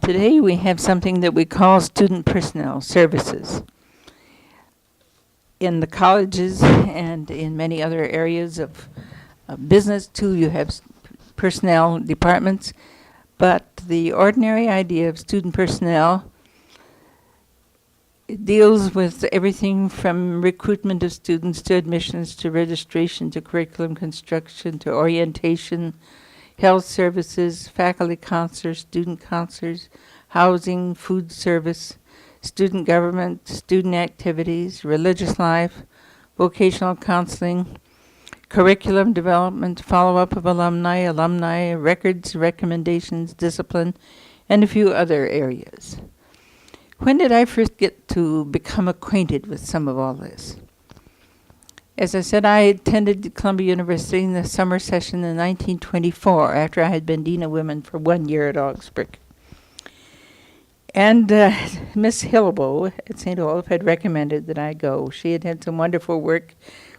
Today we have something that we call student personnel services. In the colleges and in many other areas of business too, you have personnel departments, but the ordinary idea of student personnel deals with everything from recruitment of students to admissions to registration to curriculum construction to orientation, health services, faculty counselors, student counselors, housing, food service, student government, student activities, religious life, vocational counseling, curriculum development, follow-up of alumni, records, recommendations, discipline, and a few other areas. When did I first get to become acquainted with some of all this? As I said, I attended Columbia University in the summer session in 1924 after I had been Dean of Women for 1 year at Augsburg. And Miss Hillebo at St. Olaf had recommended that I go. She had had some wonderful work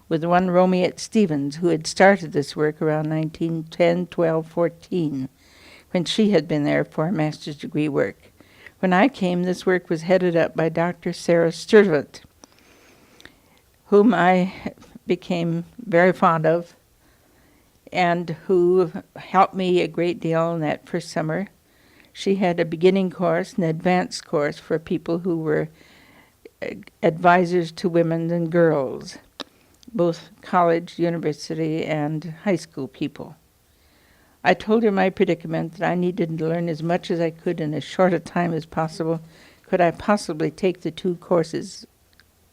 with one Romiette Stevens, who had started this work around 1910, 12, 14, when she had been there for a master's degree work. When I came, this work was headed up by Dr. Sarah Sturtevant, whom I became very fond of and who helped me a great deal in that first summer. She had a beginning course, an advanced course for people who were advisors to women and girls, both college, university, and high school people. I told her my predicament, that I needed to learn as much as I could in as short a time as possible. Could I possibly take the two courses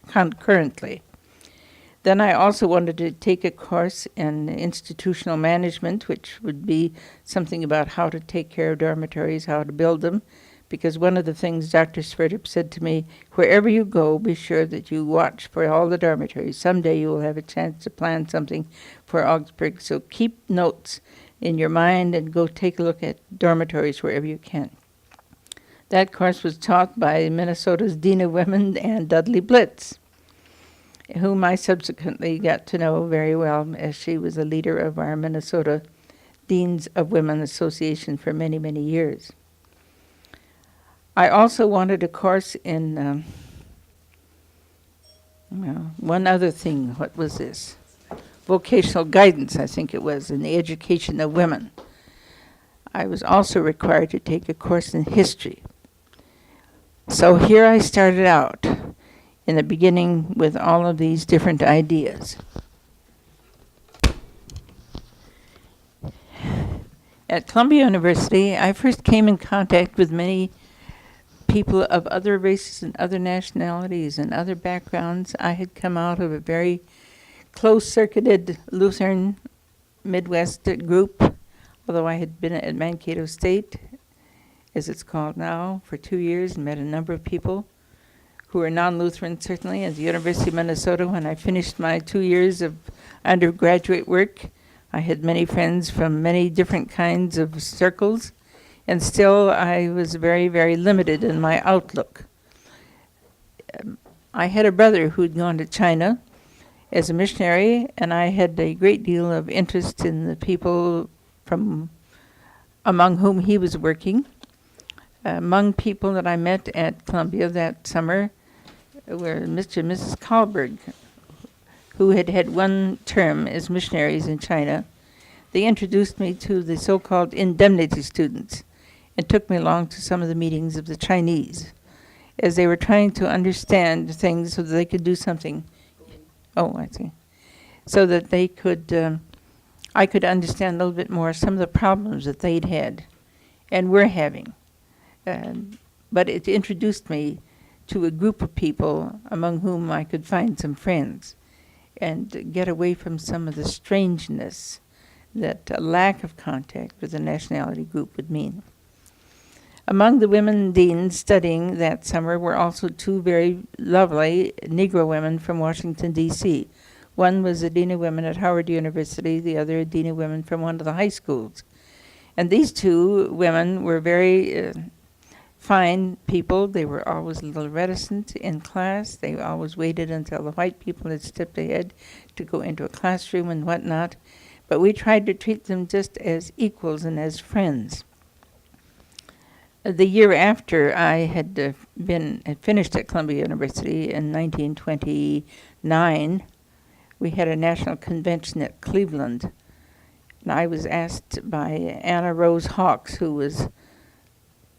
concurrently? Then I also wanted to take a course in institutional management, which would be something about how to take care of dormitories, how to build them, because one of the things Dr. Sverdrup said to me, wherever you go, be sure that you watch for all the dormitories. Someday you will have a chance to plan something for Augsburg, so keep notes in your mind and go take a look at dormitories wherever you can. That course was taught by Minnesota's Dean of Women, Ann Dudley Blitz, whom I subsequently got to know very well, as she was a leader of our Minnesota Deans of Women Association for many, many years. I also wanted a course in one other thing. What was this? Vocational guidance, I think it was, in the education of women. I was also required to take a course in history. So here I started out in the beginning with all of these different ideas. At Columbia University, I first came in contact with many people of other races and other nationalities and other backgrounds. I had come out of a very close-circuited Lutheran Midwest group, although I had been at Mankato State, as it's called now, for 2 years and met a number of people who were non-Lutheran, certainly. At the University of Minnesota, when I finished my 2 years of undergraduate work, I had many friends from many different kinds of circles, and still I was very, very limited in my outlook. I had a brother who'd gone to China as a missionary, and I had a great deal of interest in the people from among whom he was working. Among people that I met at Columbia that summer were Mr. and Mrs. Kahlberg, who had had one term as missionaries in China. They introduced me to the so-called indemnity students and took me along to some of the meetings of the Chinese as they were trying to understand things so that they could do something. Oh, I see. So that they could, I could understand a little bit more some of the problems that they'd had and were having. But it introduced me to a group of people among whom I could find some friends and get away from some of the strangeness that a lack of contact with the nationality group would mean. Among the women deans studying that summer were also two very lovely Negro women from Washington, D.C. One was a Dean of Women at Howard University, the other a Dean of Women from one of the high schools. And these two women were very fine people. They were always a little reticent in class. They always waited until the white people had stepped ahead to go into a classroom and whatnot. But we tried to treat them just as equals and as friends. The year after I had had finished at Columbia University in 1929, we had a national convention at Cleveland. And I was asked by Anna Rose Hawks, who was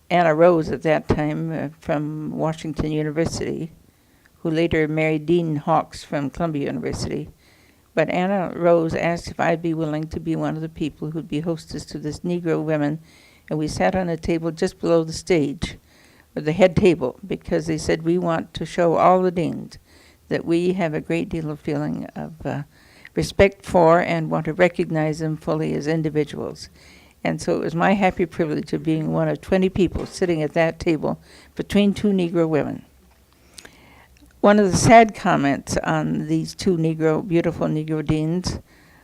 Anna Rose at that time from Washington University, who later married Dean Hawks from Columbia University. But Anna Rose asked if I'd be willing to be one of the people who'd be hostess to this Negro women. And we sat on a table just below the stage, or the head table, because they said, we want to show all the deans that we have a great deal of feeling of respect for and want to recognize them fully as individuals. And so it was my happy privilege of being one of 20 people sitting at that table between two Negro women. One of the sad comments on these two beautiful Negro deans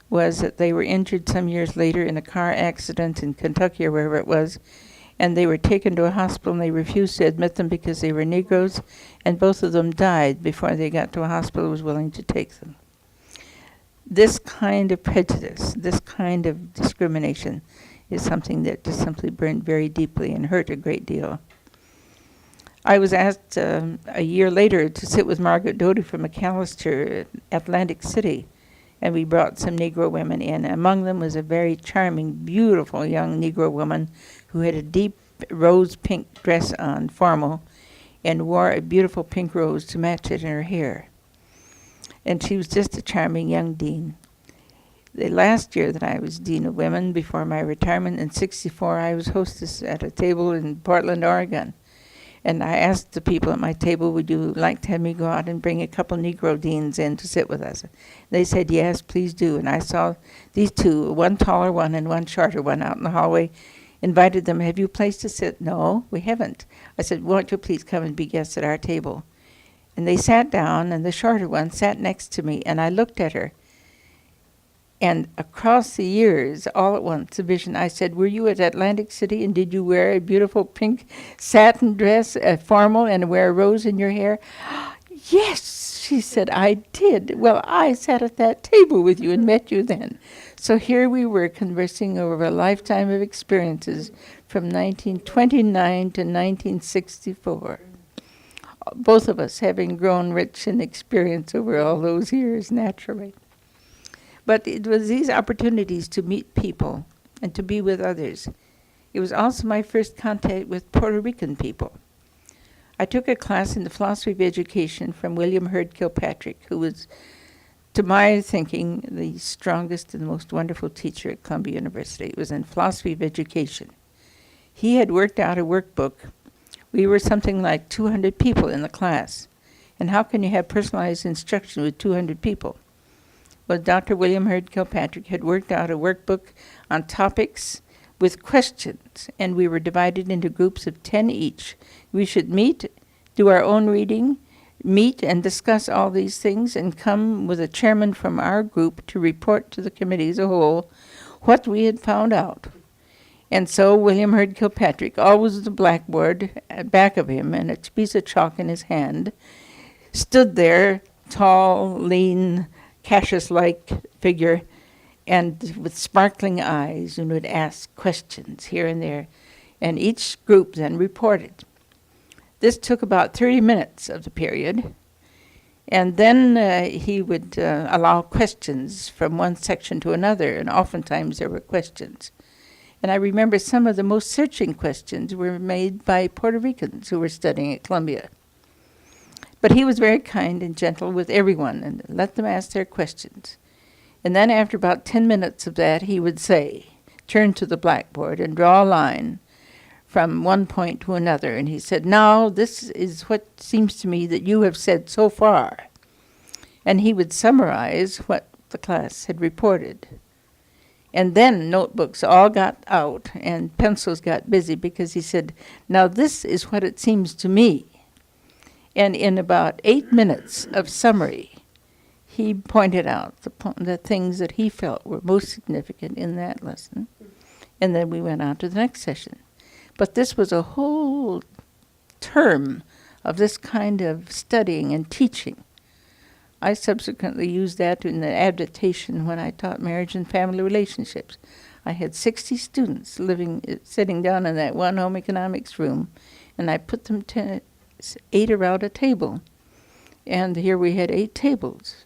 was that they were injured some years later in a car accident in Kentucky or wherever it was, and they were taken to a hospital and they refused to admit them because they were Negroes, and both of them died before they got to a hospital that was willing to take them. This kind of prejudice, this kind of discrimination is something that just simply burned very deeply and hurt a great deal. I was asked a year later to sit with Margaret Dodie from McAllister, Atlantic City, and we brought some Negro women in. Among them was a very charming, beautiful young Negro woman who had a deep rose pink dress on, formal, and wore a beautiful pink rose to match it in her hair. And she was just a charming young dean. The last year that I was Dean of Women, before my retirement in '64, I was hostess at a table in Portland, Oregon. And I asked the people at my table, would you like to have me go out and bring a couple Negro deans in to sit with us? They said, yes, please do. And I saw these two, one taller one and one shorter one, out in the hallway, invited them, have you a place to sit? No, we haven't. I said, won't you please come and be guests at our table? And they sat down, and the shorter one sat next to me, and I looked at her. And across the years, all at once, a vision, I said, were you at Atlantic City, and did you wear a beautiful pink satin dress, formal, and wear a rose in your hair? Yes, she said, I did. Well, I sat at that table with you and met you then. So here we were conversing over a lifetime of experiences from 1929 to 1964. Both of us having grown rich in experience over all those years, naturally. But it was these opportunities to meet people and to be with others. It was also my first contact with Puerto Rican people. I took a class in the philosophy of education from William Hurd Kilpatrick, who was, to my thinking, the strongest and most wonderful teacher at Columbia University. It was in philosophy of education. He had worked out a workbook. We were something like 200 people in the class. And how can you have personalized instruction with 200 people? Well, Dr. William Hurd Kilpatrick had worked out a workbook on topics with questions, and we were divided into groups of 10 each. We should meet, do our own reading, meet and discuss all these things, and come with a chairman from our group to report to the committee as a whole what we had found out. And so William Hurd Kilpatrick, always with the blackboard back of him and a piece of chalk in his hand, stood there, tall, lean, Cassius-like figure, and with sparkling eyes, and would ask questions here and there, and each group then reported. This took about 30 minutes of the period, and then he would allow questions from one section to another, and oftentimes there were questions. And I remember some of the most searching questions were made by Puerto Ricans who were studying at Columbia. But he was very kind and gentle with everyone and let them ask their questions. And then after about 10 minutes of that, he would say, turn to the blackboard and draw a line from one point to another. And he said, now this is what seems to me that you have said so far. And he would summarize what the class had reported. And then notebooks all got out and pencils got busy because he said, now this is what it seems to me. And in about 8 minutes of summary, he pointed out the things that he felt were most significant in that lesson. And then we went on to the next session. But this was a whole term of this kind of studying and teaching. I subsequently used that in the adaptation when I taught marriage and family relationships. I had 60 students sitting down in that one home economics room, and I put them 8 around a table. And here we had 8 tables,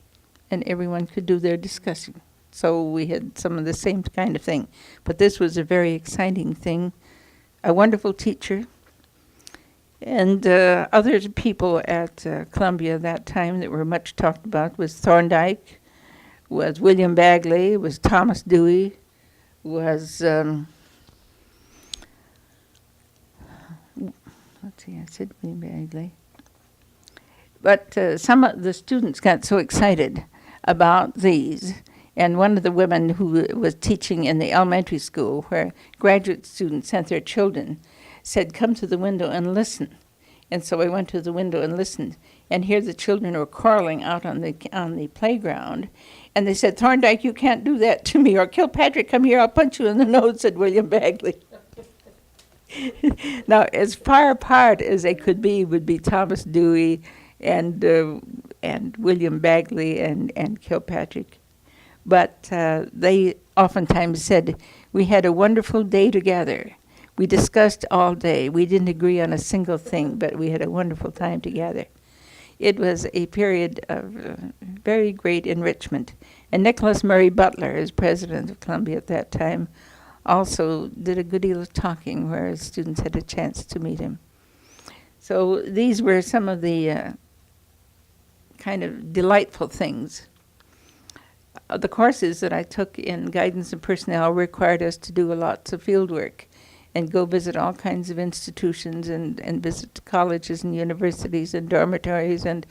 and everyone could do their discussing. So we had some of the same kind of thing. But this was a very exciting thing. A wonderful teacher. And other people at Columbia that time that were much talked about was Thorndike, was William Bagley, was Thomas Dewey, was, let's see, I said William Bagley. But some of the students got so excited about these. And one of the women who was teaching in the elementary school, where graduate students sent their children, said, "Come to the window and listen." And so I went to the window and listened. And here the children were quarreling out on the playground. And they said, "Thorndike, you can't do that to me. Or Kilpatrick, come here, I'll punch you in the nose," said William Bagley. Now, as far apart as they could be would be Thomas Dewey and William Bagley and Kilpatrick. But they oftentimes said, "We had a wonderful day together. We discussed all day. We didn't agree on a single thing, but we had a wonderful time together." It was a period of very great enrichment. And Nicholas Murray Butler, as president of Columbia at that time, also did a good deal of talking where students had a chance to meet him. So these were some of the kind of delightful things. The courses that I took in guidance and personnel required us to do lots of field work and go visit all kinds of institutions and visit colleges and universities and dormitories and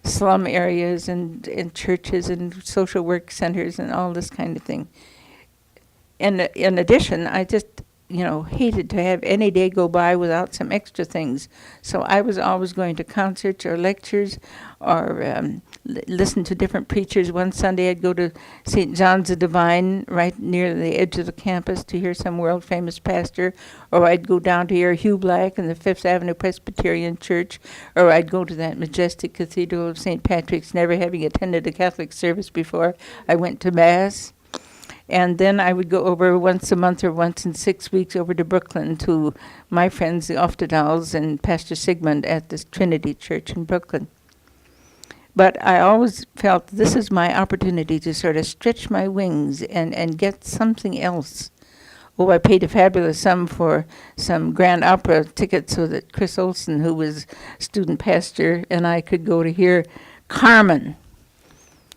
slum areas and churches and social work centers and all this kind of thing. And in addition, I just, hated to have any day go by without some extra things. So I was always going to concerts or lectures or listen to different preachers. One Sunday I'd go to St. John's the Divine right near the edge of the campus to hear some world-famous pastor, or I'd go down to hear Hugh Black in the Fifth Avenue Presbyterian Church, or I'd go to that majestic Cathedral of St. Patrick's, never having attended a Catholic service before. I went to Mass. And then I would go over once a month or once in 6 weeks over to Brooklyn to my friends, the Oftedals and Pastor Sigmund at this Trinity Church in Brooklyn. But I always felt this is my opportunity to sort of stretch my wings and get something else. Oh, I paid a fabulous sum for some Grand Opera tickets so that Chris Olson, who was student pastor, and I could go to hear Carmen,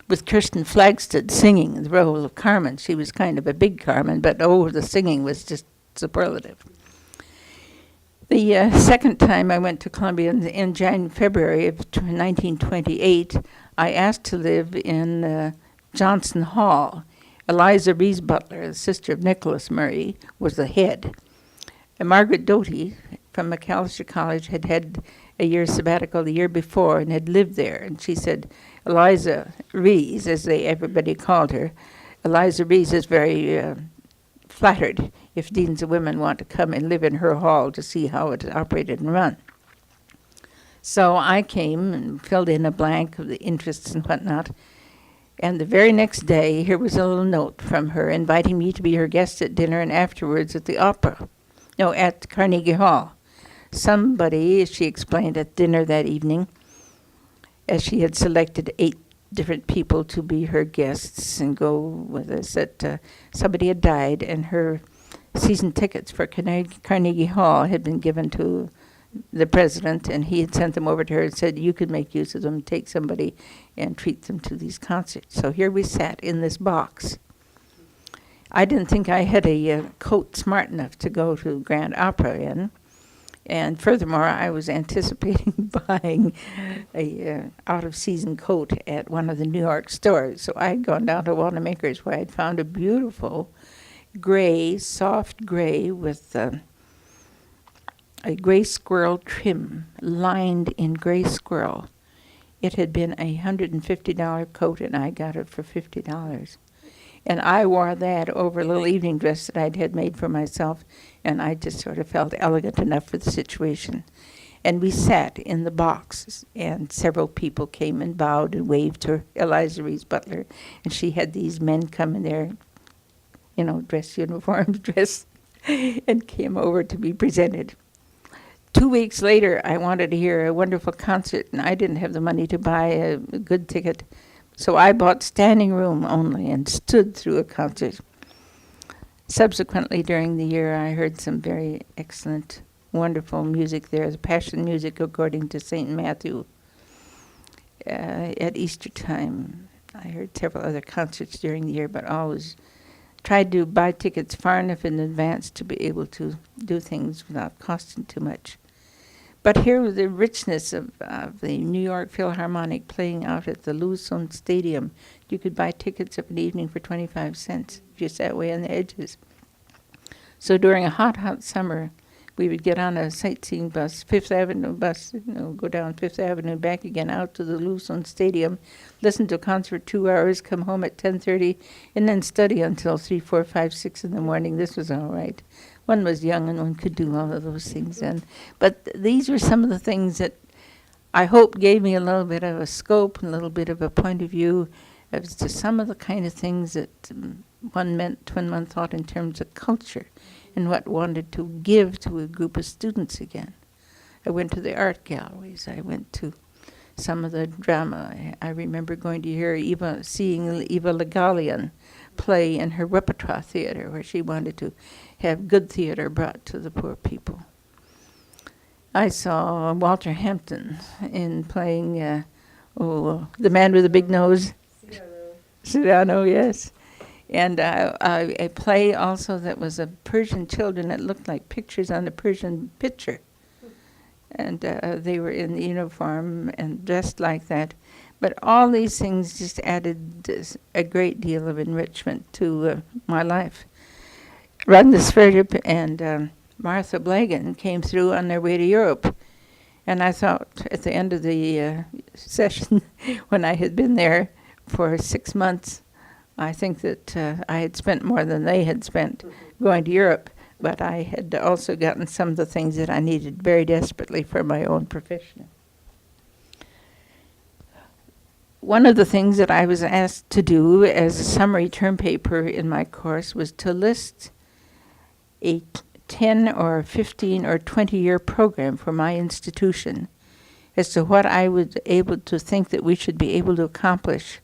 with Kirsten Flagstad singing the role of Carmen. She was kind of a big Carmen, but the singing was just superlative. The second time I went to Columbia in February of 1928, I asked to live in Johnson Hall. Eliza Rees Butler, the sister of Nicholas Murray, was the head. And Margaret Dodie from McAllister College had a year sabbatical the year before and had lived there. And she said, Eliza Rees, as everybody called her, Eliza Rees is very flattered if deans of women want to come and live in her hall to see how it is operated and run. So I came and filled in a blank of the interests and whatnot. And the very next day, here was a little note from her inviting me to be her guest at dinner and afterwards at the opera. No, at Carnegie Hall. Somebody, she explained at dinner that evening, as she had selected 8 different people to be her guests and go with us, that somebody had died and her season tickets for Carnegie Hall had been given to the president, and he had sent them over to her and said, "You could make use of them, take somebody and treat them to these concerts." So here we sat in this box. I didn't think I had a coat smart enough to go to Grand Opera in. And furthermore, I was anticipating buying a out-of-season coat at one of the New York stores. So I had gone down to Wanamaker's where I'd found a beautiful gray, soft gray with a gray squirrel trim, lined in gray squirrel. It had been a $150 coat, and I got it for $50. And I wore that over a little evening dress that I'd had made for myself, and I just sort of felt elegant enough for the situation. And we sat in the box, and several people came and bowed and waved to Eliza Rees Butler, and she had these men come in there dress uniforms, and came over to be presented. 2 weeks later, I wanted to hear a wonderful concert, and I didn't have the money to buy a good ticket, so I bought standing room only and stood through a concert. Subsequently, during the year, I heard some very excellent, wonderful music there, the Passion music according to St. Matthew. At Easter time, I heard several other concerts during the year, but always tried to buy tickets far enough in advance to be able to do things without costing too much. But here was the richness of the New York Philharmonic playing out at the Lewiston Stadium. You could buy tickets of an evening for 25 cents if you sat way on the edges. So during a hot, hot summer, we would get on a sightseeing bus, Fifth Avenue bus, go down Fifth Avenue, back again out to the Lewiston Stadium, listen to a concert for 2 hours, come home at 10:30, and then study until 3, 4, 5, 6 in the morning. This was all right. One was young and one could do all of those things then. But these were some of the things that I hope gave me a little bit of a scope, and a little bit of a point of view as to some of the kind of things that one meant when one thought in terms of culture and what wanted to give to a group of students again. I went to the art galleries. I went to some of the drama. I remember going to seeing Eva Le Gallienne play in her repertoire theater, where she wanted to have good theater brought to the poor people. I saw Walter Hampton in playing The Man with the Big Nose. Cyrano, yes. And a play also that was of Persian children that looked like pictures on a Persian picture. And they were in uniform and dressed like that. But all these things just added a great deal of enrichment to my life. Ragnar Sverdrup and Martha Blagan came through on their way to Europe. And I thought at the end of the session, when I had been there for 6 months, I think that I had spent more than they had spent going to Europe, but I had also gotten some of the things that I needed very desperately for my own profession. One of the things that I was asked to do as a summary term paper in my course was to list a 10 or 15 or 20-year program for my institution as to what I was able to think that we should be able to accomplish.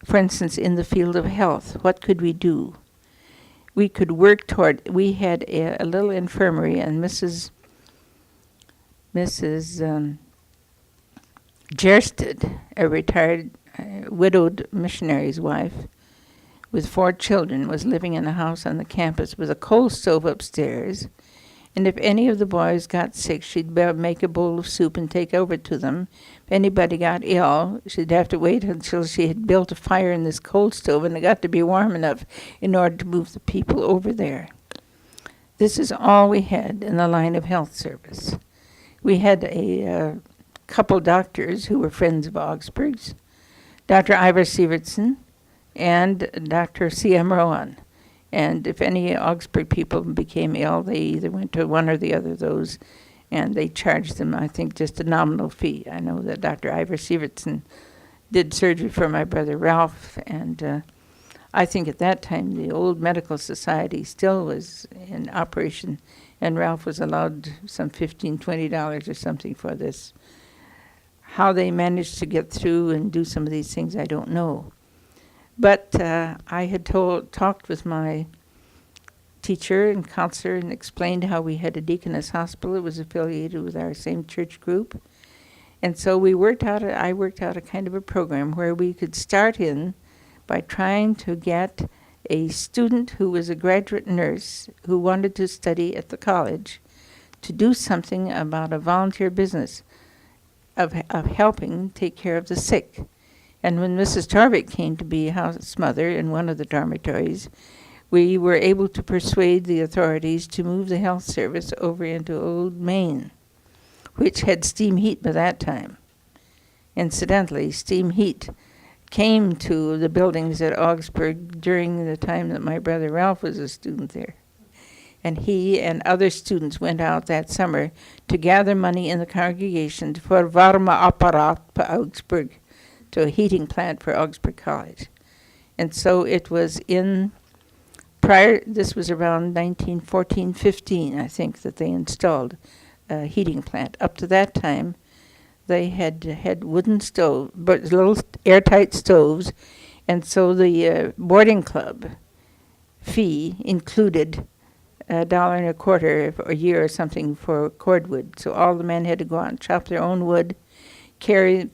For instance, in the field of health, what could we do? We could work toward, we had a little infirmary, and Mrs. Gersted, a retired widowed missionary's wife with 4 children, was living in a house on the campus with a coal stove upstairs. And if any of the boys got sick, she'd make a bowl of soup and take over to them. If anybody got ill, she'd have to wait until she had built a fire in this coal stove, and it got to be warm enough in order to move the people over there. This is all we had in the line of health service. We had a couple doctors who were friends of Augsburg's, Dr. Ivar Sivertsen and Dr. C.M. Rowan. And if any Augsburg people became ill, they either went to one or the other of those, and they charged them, I think, just a nominal fee. I know that Dr. Ivar Sivertsen did surgery for my brother Ralph, and I think at that time the old medical society still was in operation, and Ralph was allowed some $15, $20 or something for this. How they managed to get through and do some of these things, I don't know. But I had talked with my teacher and counselor and explained how we had a Deaconess Hospital. It was affiliated with our same church group. And so I worked out a kind of a program where we could start in by trying to get a student who was a graduate nurse who wanted to study at the college to do something about a volunteer business of helping take care of the sick. And when Mrs. Tarvik came to be house mother in one of the dormitories, we were able to persuade the authorities to move the health service over into Old Main, which had steam heat by that time. Incidentally, steam heat came to the buildings at Augsburg during the time that my brother Ralph was a student there. And he and other students went out that summer to gather money in the congregation for Warme-Apparat for Augsburg, to a heating plant for Augsburg College. And so it was in this was around 1914-15, I think, that they installed a heating plant. Up to that time, they had wooden stove, but little airtight stoves, and so the boarding club fee included $1.25 a year or something for cordwood. So all the men had to go out and chop their own wood,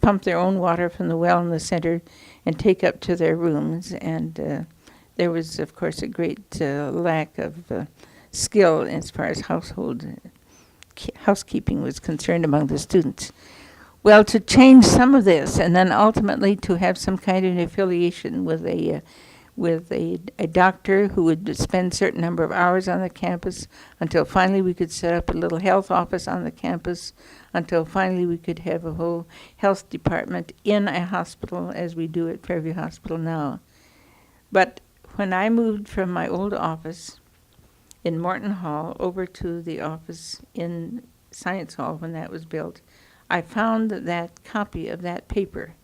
pump their own water from the well in the center, and take up to their rooms. And there was, of course, a great lack of skill as far as housekeeping was concerned among the students. Well, to change some of this, and then ultimately to have some kind of affiliation with a doctor who would spend a certain number of hours on the campus, until finally we could set up a little health office on the campus, until finally we could have a whole health department in a hospital as we do at Fairview Hospital now. But when I moved from my old office in Mortensen Hall over to the office in Science Hall when that was built, I found that copy of that paper.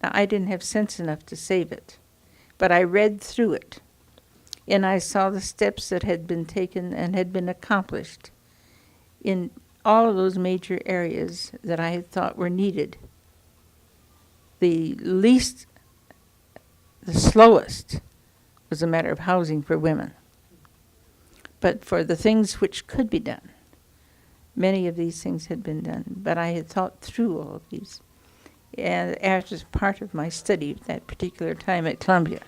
Now, I didn't have sense enough to save it, but I read through it, and I saw the steps that had been taken and had been accomplished in all of those major areas that I had thought were needed. The slowest was a matter of housing for women. But for the things which could be done, many of these things had been done, but I had thought through all of these, and as part of my study at that particular time at Columbia.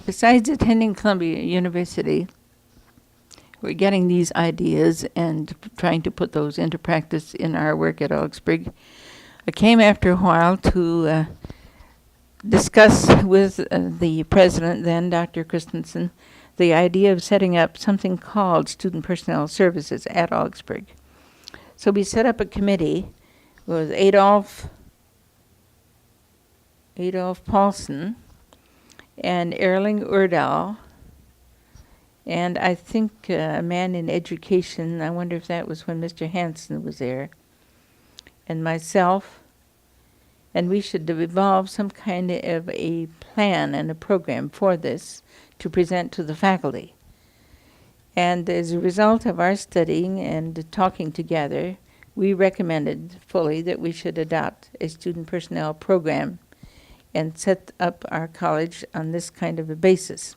Besides attending Columbia University, we're getting these ideas and trying to put those into practice in our work at Augsburg. I came after a while to discuss with the president then, Dr. Christensen, the idea of setting up something called Student Personnel Services at Augsburg. So we set up a committee with Adolf Paulsen and Erling Urdal, and I think a man in education, I wonder if that was when Mr. Hansen was there, and myself. And we should evolve some kind of a plan and a program for this to present to the faculty. And as a result of our studying and talking together, we recommended fully that we should adopt a student personnel program and set up our college on this kind of a basis.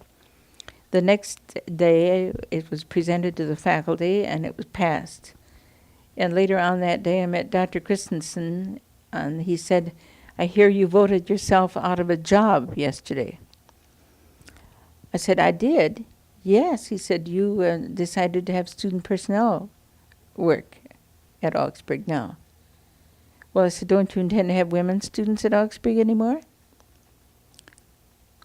The next day, it was presented to the faculty, and it was passed. And later on that day, I met Dr. Christensen, and he said, "I hear you voted yourself out of a job yesterday." I said, "I did?" "Yes," he said, "you decided to have student personnel work at Augsburg now." Well, I said, "Don't you intend to have women students at Augsburg anymore?"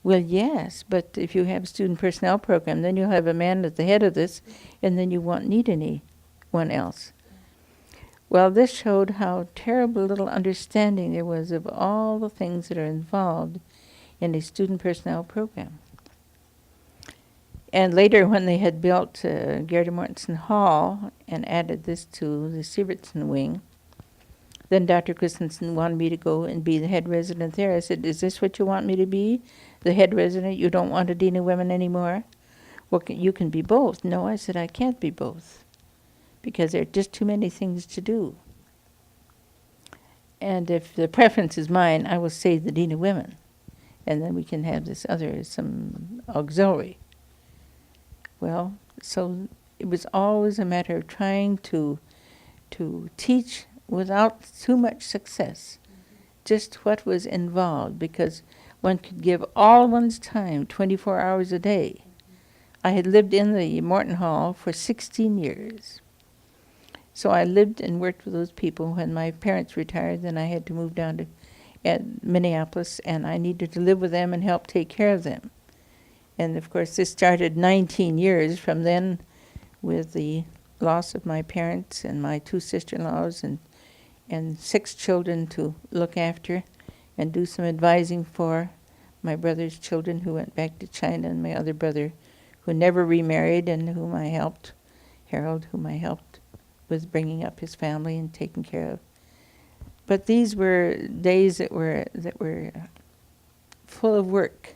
"Well, yes, but if you have a student personnel program, then you'll have a man at the head of this, and then you won't need anyone else." Well, this showed how terrible little understanding there was of all the things that are involved in a student personnel program. And later, when they had built Gerda Mortensen Hall and added this to the Sievertson wing, then Dr. Christensen wanted me to go and be the head resident there. I said, "Is this what you want me to be, the head resident? You don't want a dean of women anymore?" "Well, you can be both." "No," I said, "I can't be both, because there are just too many things to do. And if the preference is mine, I will say the Dean of Women, and then we can have this other, some auxiliary." Well, so it was always a matter of trying to teach without too much success, just what was involved, because one could give all one's time 24 hours a day. I had lived in the Mortensen Hall for 16 years. So I lived and worked with those people. When my parents retired, then I had to move down to Minneapolis, and I needed to live with them and help take care of them. And of course, this started 19 years from then with the loss of my parents and my 2 sister-in-laws and 6 children to look after and do some advising for. My brother's children who went back to China, and my other brother who never remarried and whom I helped, Harold, whom I helped with bringing up his family and taking care of. But these were days that were full of work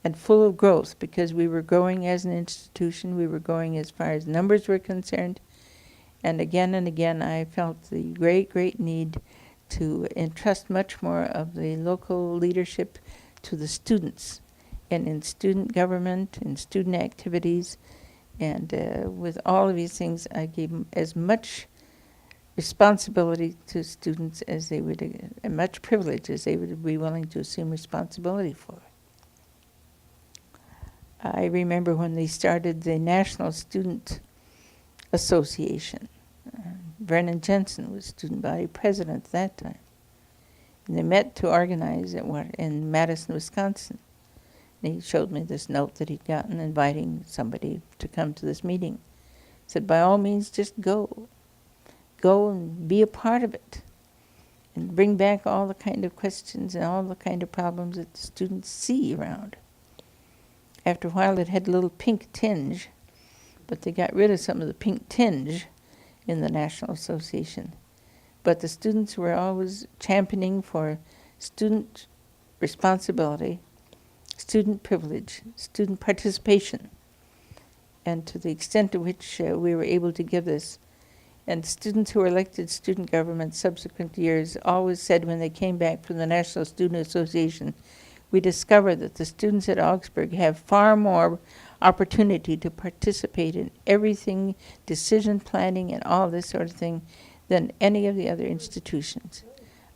and full of growth, because we were growing as an institution. We were growing as far as numbers were concerned. And again, I felt the great, great need to entrust much more of the local leadership to the students, and in student government, in student activities, and with all of these things, I gave as much responsibility to students as they would, and much privilege as they would be willing to assume responsibility for. I remember when they started the National Student Association. Vernon Jensen was student body president at that time. And they met to organize it in Madison, Wisconsin. And he showed me this note that he'd gotten inviting somebody to come to this meeting. He said, by all means, just go. Go and be a part of it. And bring back all the kind of questions and all the kind of problems that the students see around. After a while, it had a little pink tinge, but they got rid of some of the pink tinge in the National Association. But the students were always championing for student responsibility, student privilege, student participation, and to the extent to which we were able to give this. And students who were elected student government subsequent years always said when they came back from the National Student Association, we discovered that the students at Augsburg have far more opportunity to participate in everything, decision planning and all this sort of thing, than any of the other institutions.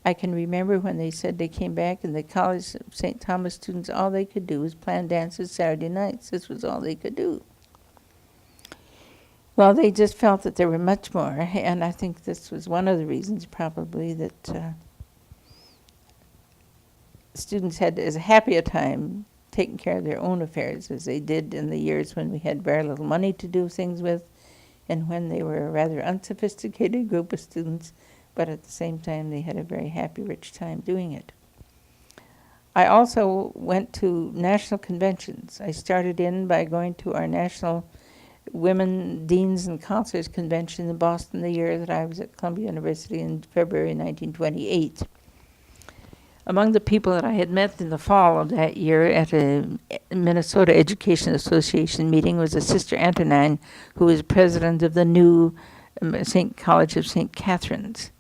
I can remember when they said they came back and the College of St. Thomas students, all they could do was plan dances Saturday nights. This was all they could do. Well, they just felt that there were much more, and I think this was one of the reasons probably that students had as happy a time taking care of their own affairs as they did in the years when we had very little money to do things with, and when they were a rather unsophisticated group of students, but at the same time they had a very happy, rich time doing it. I also went to national conventions. I started in by going to our National Women Deans and Counselors Convention in Boston the year that I was at Columbia University in February 1928. Among the people that I had met in the fall of that year at a Minnesota Education Association meeting was a Sister Antonine, who was president of the new St. College of St. Catherine's.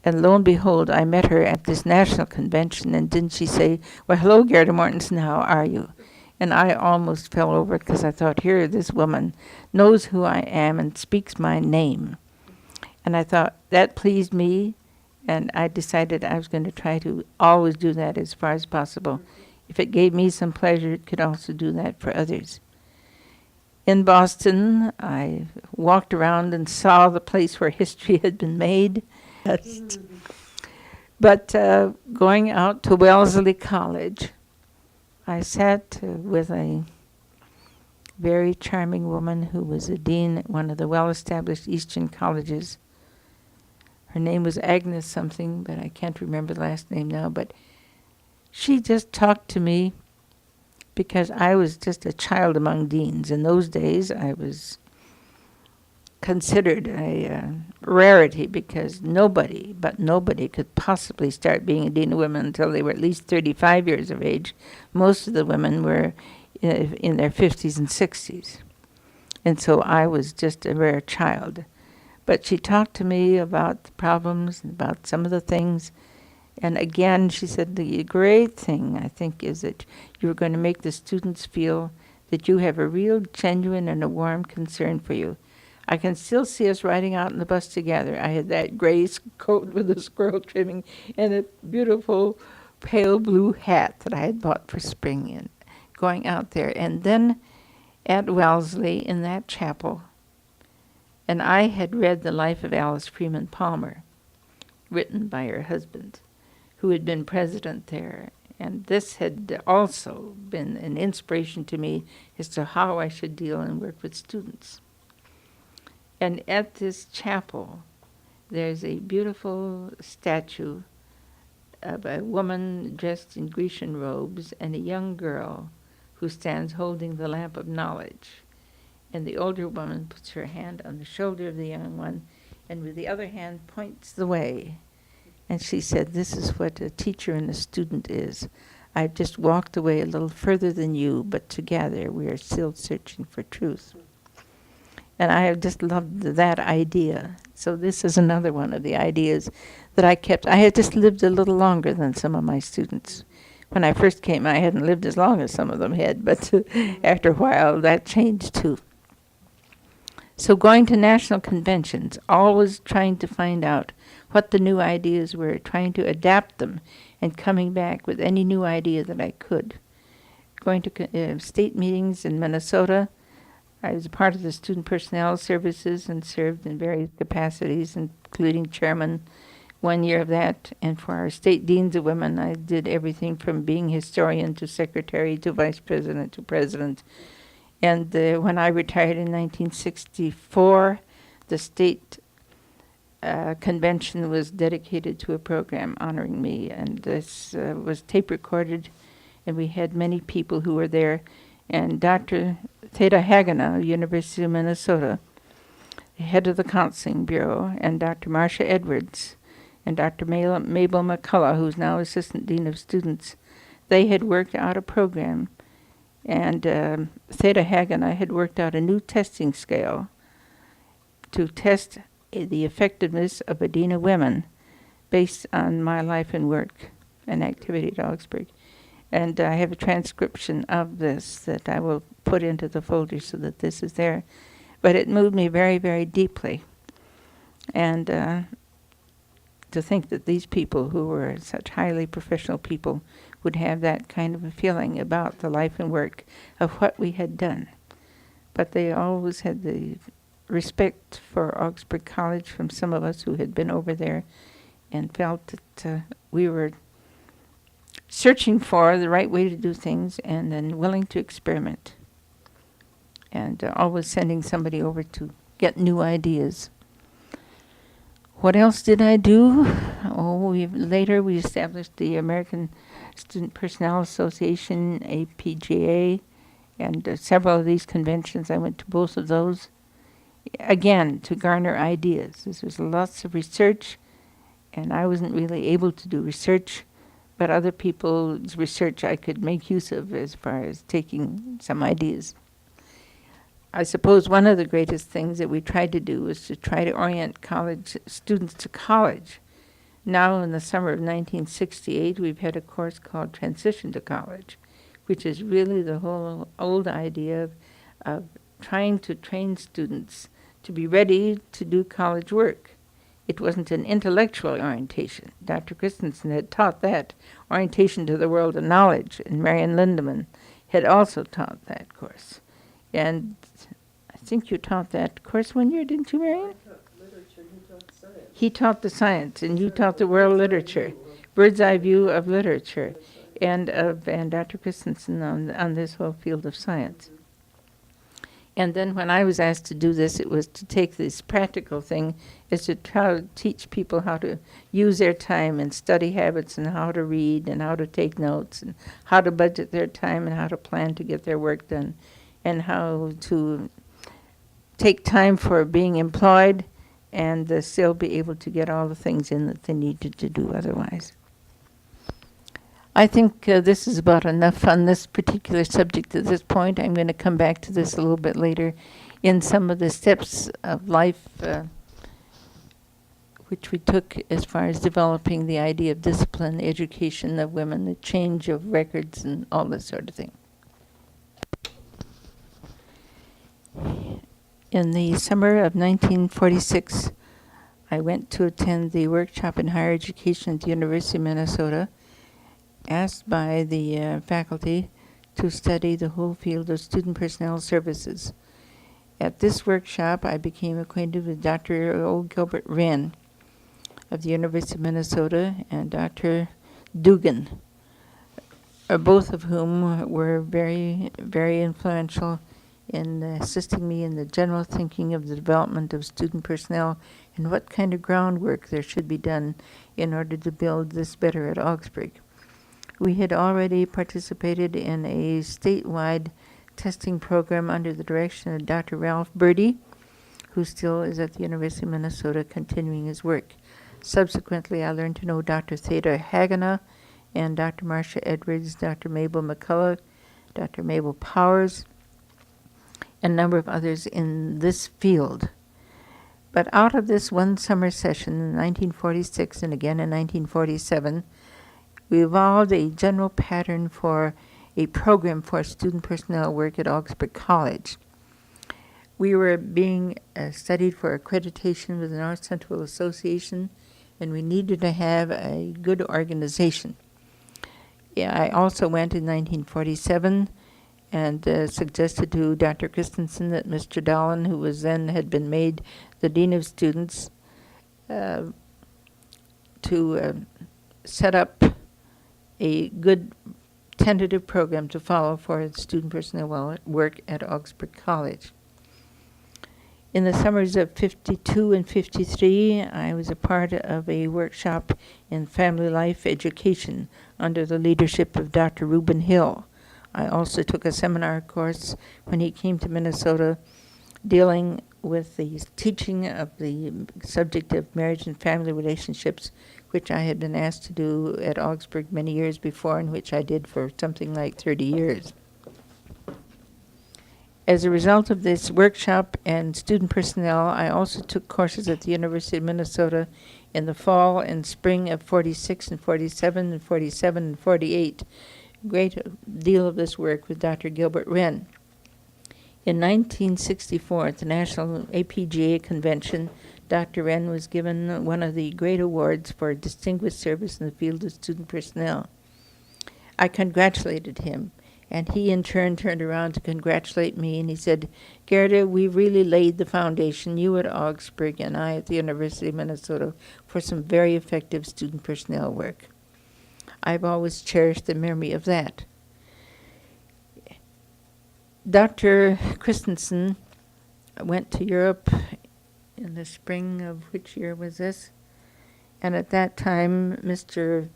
And lo and behold, I met her at this national convention, and didn't she say, well, hello, Gerda Mortensen, how are you? And I almost fell over because I thought, here, this woman knows who I am and speaks my name. And I thought, that pleased me. And I decided I was going to try to always do that as far as possible. If it gave me some pleasure, it could also do that for others. In Boston, I walked around and saw the place where history had been made. But going out to Wellesley College, I sat with a very charming woman who was a dean at one of the well-established Eastern colleges. Her name was Agnes something, but I can't remember the last name now. But she just talked to me because I was just a child among deans. In those days, I was considered a rarity because nobody could possibly start being a dean of women until they were at least 35 years of age. Most of the women were in their 50s and 60s. And so I was just a rare child. But she talked to me about the problems and about some of the things. And again, she said, the great thing, I think, is that you're going to make the students feel that you have a real, genuine, and a warm concern for you. I can still see us riding out in the bus together. I had that gray coat with a squirrel trimming and a beautiful pale blue hat that I had bought for spring and going out there. And then at Wellesley in that chapel, and I had read the life of Alice Freeman Palmer, written by her husband, who had been president there. And this had also been an inspiration to me as to how I should deal and work with students. And at this chapel, there's a beautiful statue of a woman dressed in Grecian robes and a young girl who stands holding the lamp of knowledge. And the older woman puts her hand on the shoulder of the young one and with the other hand points the way. And she said, "This is what a teacher and a student is. I've just walked away a little further than you, but together we are still searching for truth." And I have just loved that idea. So this is another one of the ideas that I kept. I had just lived a little longer than some of my students. When I first came, I hadn't lived as long as some of them had, but after a while, that changed too. So going to national conventions, always trying to find out what the new ideas were, trying to adapt them, and coming back with any new idea that I could. Going to state meetings in Minnesota. I was a part of the Student Personnel Services and served in various capacities, including chairman 1 year of that. And for our state deans of women, I did everything from being historian to secretary to vice president to president. And when I retired in 1964, the state convention was dedicated to a program honoring me. And this was tape recorded, and we had many people who were there. And Dr. Theda Haganah of University of Minnesota, the head of the Counseling Bureau, and Dr. Marcia Edwards, and Dr. Mabel McCullough, who's now Assistant Dean of Students, they had worked out a program. And Theda Haganah had worked out a new testing scale to test the effectiveness of Adena women based on my life and work and activity at Augsburg. And I have a transcription of this that I will put into the folder so that this is there. But it moved me very, very deeply. And to think that these people who were such highly professional people would have that kind of a feeling about the life and work of what we had done. But they always had the respect for Augsburg College from some of us who had been over there and felt that we were searching for the right way to do things and then willing to experiment. And always sending somebody over to get new ideas. What else did I do? Later we established the American Student Personnel Association, APGA, and several of these conventions. I went to both of those, again, to garner ideas. This was lots of research, and I wasn't really able to do research, but other people's research I could make use of as far as taking some ideas. I suppose one of the greatest things that we tried to do was to try to orient college students to college. Now in the summer of 1968, we've had a course called Transition to College, which is really the whole old idea of trying to train students to be ready to do college work. It wasn't an intellectual orientation. Dr. Christensen had taught that, orientation to the world of knowledge, and Marian Lindeman had also taught that course. And I think you taught that course 1 year, didn't you, Marian? I taught literature, he taught science. He taught the science, and you taught the world literature, bird's eye view of literature, and Dr. Christensen on this whole field of science. And then when I was asked to do this, it was to take this practical thing, is to try to teach people how to use their time and study habits and how to read and how to take notes and how to budget their time and how to plan to get their work done and how to take time for being employed and still be able to get all the things in that they needed to do otherwise. I think this is about enough on this particular subject at this point. I'm going to come back to this a little bit later in some of the steps of life which we took as far as developing the idea of discipline, education of women, the change of records, and all this sort of thing. In the summer of 1946, I went to attend the workshop in higher education at the University of Minnesota, asked by the faculty to study the whole field of student personnel services. At this workshop, I became acquainted with Dr. O. Gilbert Wren of the University of Minnesota and Dr. Dugan, both of whom were very, very influential in assisting me in the general thinking of the development of student personnel and what kind of groundwork there should be done in order to build this better at Augsburg. We had already participated in a statewide testing program under the direction of Dr. Ralph Birdie, who still is at the University of Minnesota continuing his work. Subsequently, I learned to know Dr. Theda Haganah and Dr. Marcia Edwards, Dr. Mabel McCullough, Dr. Mabel Powers, and a number of others in this field. But out of this one summer session in 1946 and again in 1947, we evolved a general pattern for a program for student personnel work at Augsburg College. We were being studied for accreditation with the North Central Association, and we needed to have a good organization. Yeah, I also went in 1947 and suggested to Dr. Christensen that Mr. Dallin, who was then had been made the Dean of Students, to set up a good tentative program to follow for student personnel work at Augsburg College. In the summers of 52 and 53, I was a part of a workshop in family life education under the leadership of Dr. Reuben Hill. I also took a seminar course when he came to Minnesota dealing with the teaching of the subject of marriage and family relationships, which I had been asked to do at Augsburg many years before, and which I did for something like 30 years. As a result of this workshop and student personnel, I also took courses at the University of Minnesota in the fall and spring of 46 and 47 and 47 and 48. Great deal of this work with Dr. Gilbert Wren. In 1964, at the National APGA Convention, Dr. Wren was given one of the great awards for distinguished service in the field of student personnel. I congratulated him, and he in turn turned around to congratulate me, and he said, "Gerda, we really laid the foundation, you at Augsburg and I at the University of Minnesota, for some very effective student personnel work." I've always cherished the memory of that. Dr. Christensen went to Europe in the spring of which year was this? And at that time, Mr.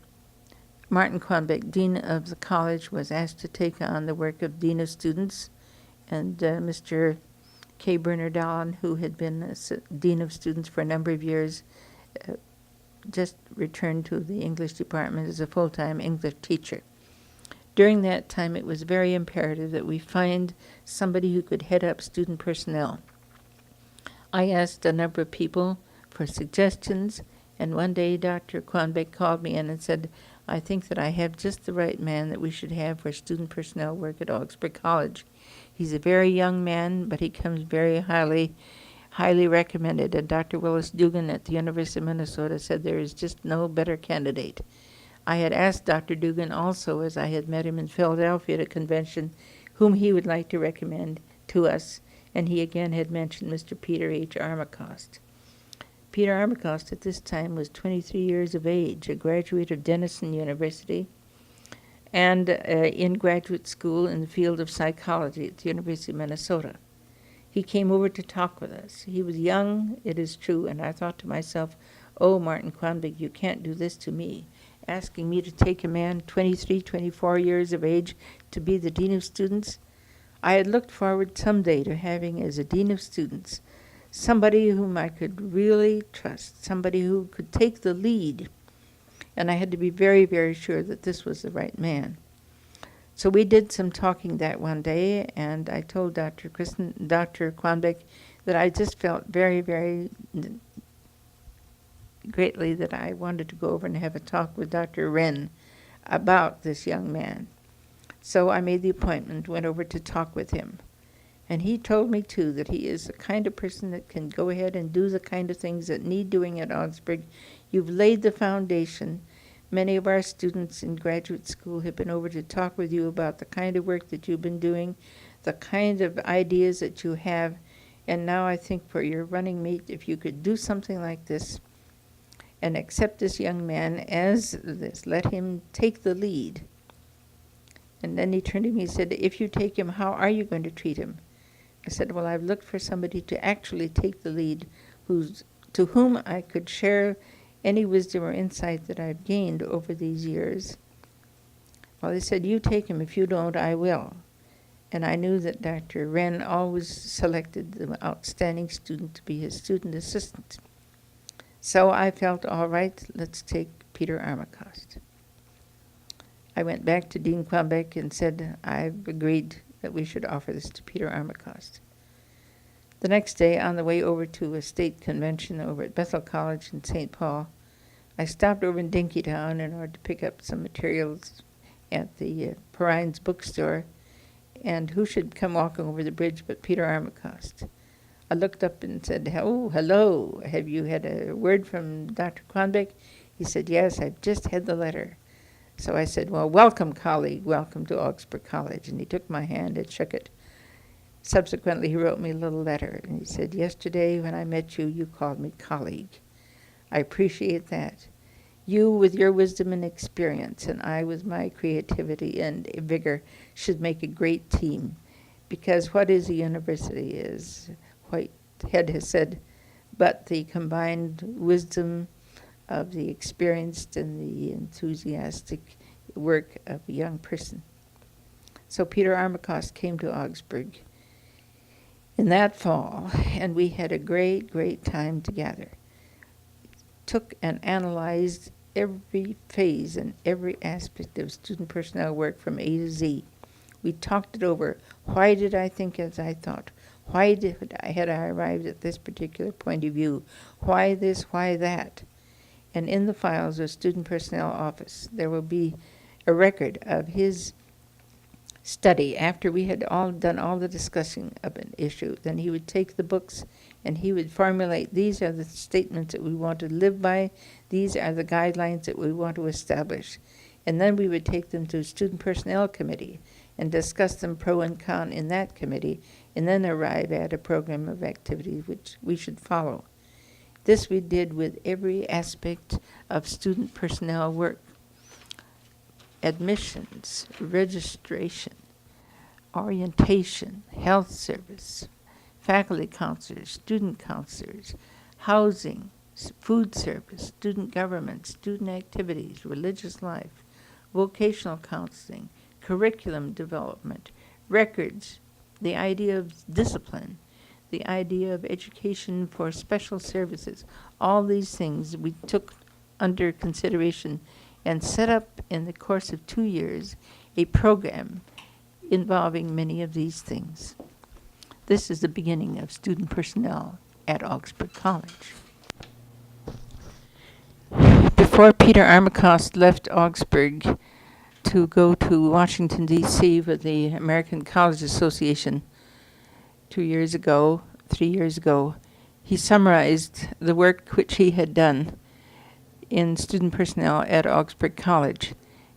Martin Quanbeck, Dean of the college, was asked to take on the work of Dean of Students, and Mr. K. Bernard Allen, who had been Dean of Students for a number of years, just returned to the English department as a full-time English teacher. During that time, it was very imperative that we find somebody who could head up student personnel. I asked a number of people for suggestions, and one day Dr. Quanbeck called me in and said, "I think that I have just the right man that we should have for student personnel work at Augsburg College. He's a very young man, but he comes very highly recommended." And Dr. Willis Dugan at the University of Minnesota said there is just no better candidate. I had asked Dr. Dugan also, as I had met him in Philadelphia at a convention, whom he would like to recommend to us, and he again had mentioned Mr. Peter H. Armacost. Peter Armacost at this time was 23 years of age, a graduate of Denison University, and in graduate school in the field of psychology at the University of Minnesota. He came over to talk with us. He was young, it is true, and I thought to myself, "Oh, Martin Quanbeck, you can't do this to me, asking me to take a man 23, 24 years of age to be the Dean of Students." I had looked forward someday to having as a Dean of Students somebody whom I could really trust, somebody who could take the lead, and I had to be very, very sure that this was the right man. So we did some talking that one day, and I told Dr. Quanbeck that I just felt very, very greatly that I wanted to go over and have a talk with Dr. Wren about this young man. So I made the appointment, went over to talk with him. And he told me, too, that he is the kind of person that can go ahead and do the kind of things that need doing at Augsburg. You've laid the foundation. Many of our students in graduate school have been over to talk with you about the kind of work that you've been doing, the kind of ideas that you have. And now I think for your running mate, if you could do something like this and accept this young man as this, let him take the lead. And then he turned to me and said, "If you take him, how are you going to treat him?" I said, "Well, I've looked for somebody to actually take the lead, to whom I could share any wisdom or insight that I've gained over these years." Well, he said, "You take him. If you don't, I will." And I knew that Dr. Wren always selected the outstanding student to be his student assistant. So I felt, all right, let's take Peter Armacost. I went back to Dean Quebec and said, I've agreed that we should offer this to Peter Armacost. The next day, on the way over to a state convention over at Bethel College in St. Paul, I stopped over in Dinkytown in order to pick up some materials at the Perrine's bookstore, and who should come walking over the bridge but Peter Armacost. I looked up and said, oh, hello, have you had a word from Dr. Quanbeck? He said, yes, I've just had the letter. So I said, well, welcome, colleague, welcome to Augsburg College. And he took my hand and shook it. Subsequently, he wrote me a little letter, and he said, yesterday when I met you, you called me colleague. I appreciate that. You, with your wisdom and experience, and I, with my creativity and vigor, should make a great team. Because what is a university is, Whitehead has said, but the combined wisdom of the experienced and the enthusiastic work of a young person. So Peter Armacost came to Augsburg in that fall, and we had a great, great time together. Took and analyzed every phase and every aspect of student personnel work from A to Z. We talked it over. Why did I think as I thought? Why had I arrived at this particular point of view? Why this, why that? And in the files of Student Personnel Office, there will be a record of his study after we had all done all the discussing of an issue. Then he would take the books and he would formulate, these are the statements that we want to live by, these are the guidelines that we want to establish. And then we would take them to Student Personnel Committee and discuss them pro and con in that committee, and then arrive at a program of activities which we should follow. This we did with every aspect of student personnel work. Admissions, registration, orientation, health service, faculty counselors, student counselors, housing, food service, student government, student activities, religious life, vocational counseling, curriculum development, records, the idea of discipline, the idea of education for special services. All these things we took under consideration and set up in the course of 2 years a program involving many of these things. This is the beginning of student personnel at Augsburg College. Before Peter Armacost left Augsburg to go to Washington, D.C. with the American College Association 3 years ago, he summarized the work which he had done in student personnel at Augsburg College,